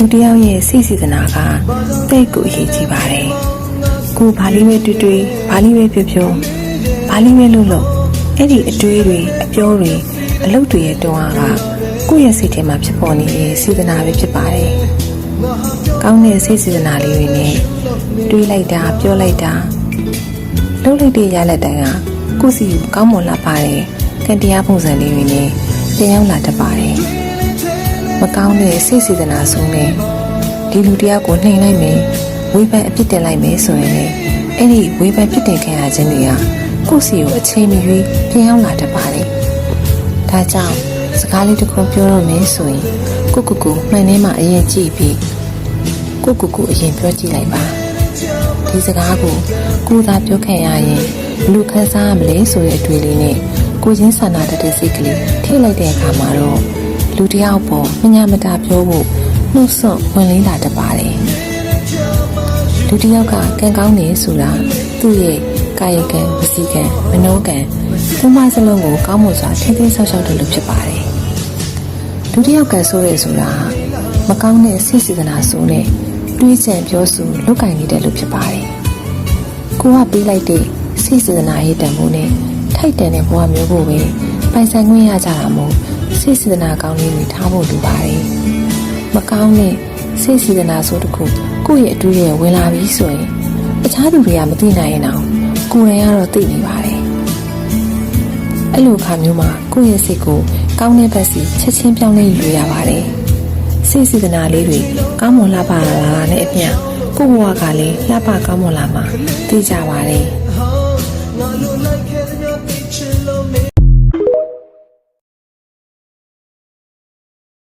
လူတယောက်ရဲ့စိတ်စေတနာကတိတ်ကိုအရေးကြီးပါတယ်ကိုဘာလေးပဲတွေ့ဘာလေးပဲပြောဘာလေးပဲလုပ်အဲ့ဒီအတွေးတွေအပြောတွေအလုပ်တွေရဲ့တွန်းအားကကိုယ့်ရဲ့စိတ်ထဲမှာဖြစ်ပေါ်နေတဲ့စေတနာပဲဖြစ်ပါတယ်ကောင်းတဲ့စိတ်စေတနာလေးတွေနဲ့တွေးလိုက်တာပြောလိုက်တာလုပ်လိုက်တဲ့ရလက်တိုင်းကကိုယ့်စီကိုကောင်းမွန်လာပါတယ်ကံတရားပုံစံလေးတွေနဲ့တင်ရောက်လာတတ်ပါတယ်မကောင်းတဲ့စိတ်စေတနာဆုံးနဲ့ဒီလူတယောက်ကိုနှိမ်လိုက်မယ်ဝေဖန်အပြစ်တင်လိုက်မယ်ဆိုရင်လည်းအဲ့ဒီဝေဖန်ပြစ်တင်ခံရခြင်းတွေကကိုယ့်စီကိုအချိန်မရွေးတင်ရောက်လာတတ်ပါတယ်ဒါကြောင့်စကားလေးတစ်ခုပြောရမယ်ဆိုရင်ကိုမှန်ထဲမှာအရင်ကြည့်ပြီးကိုအရင်ပြောကြည့်လိုက်ပါဒီစကားကိုသာပြောခဲ့ရရင်လူခန်းစားရမလဲဆိုတဲ့အတွေ့အလေးနဲ့ကိုချင်းစာနာတဲ့စိတ်ကလေးထိလိုက်တဲ့အခါမှာတော့လူတယောက်ပေါ်မညာမတာပြောဖို့နှုတ်ဆွဝင်လေးလာတတ်ပါတယ်လူတယောက်ကကံကောင်းနေဆိုတာသူ့ရဲ့ကာယကံဝစီကံမနောကံသုံးပါးစလုံးကိုကောင်းမွန်စွာထိန်းသိမ်းဆောက်ရှောက်တယ်လို့ဖြစ်ပါတယ်လူတယောက်ကဆိုရဲဆိုတာမကောင်းတဲ့စိတ်စေတနာဆိုနဲ့တွေးကြံပြောဆိုလုပ်ကင်နေတယ်လို့ဖြစ်ပါတယ်ကိုကပေးလိုက်တဲ့စိတ်စေတနာရဲ့တန်ဖိုးနဲ့ထိုက်တန်တဲ့ဘဝမျိုးကိုပဲပိုင်ဆိုင်ခွင့်ရကြတာမို့စိတ်စေတနာကောင်းလေးတွေထားဖို့လိုပါတယ်မကောင်းတဲ့စိတ်စေတနာဆိုတစ်ခုကိုယ့်ရဲ့အတွေ့အကြုံဝင်လာပြီဆိုရင်တခြားသူတွေကမသိနိုင်ရင်တော့ကိုယ်တိုင်ကတော့သိနေပါတယ်အဲ့လိုအခါမျိုးမှာကိုယ့်ရဲ့စိတ်ကိုကောင်းတဲ့ဘက်စီချက်ချင်းပြောင်းလဲယူရပါတယ်စိတ်စေတနာလေးတွေကောင်းမွန်လှပလာတာနဲ့အမျှကိုယ့်ဘဝကလည်းလှပကောင်းမွန်လာမှာသိကြပါတယ်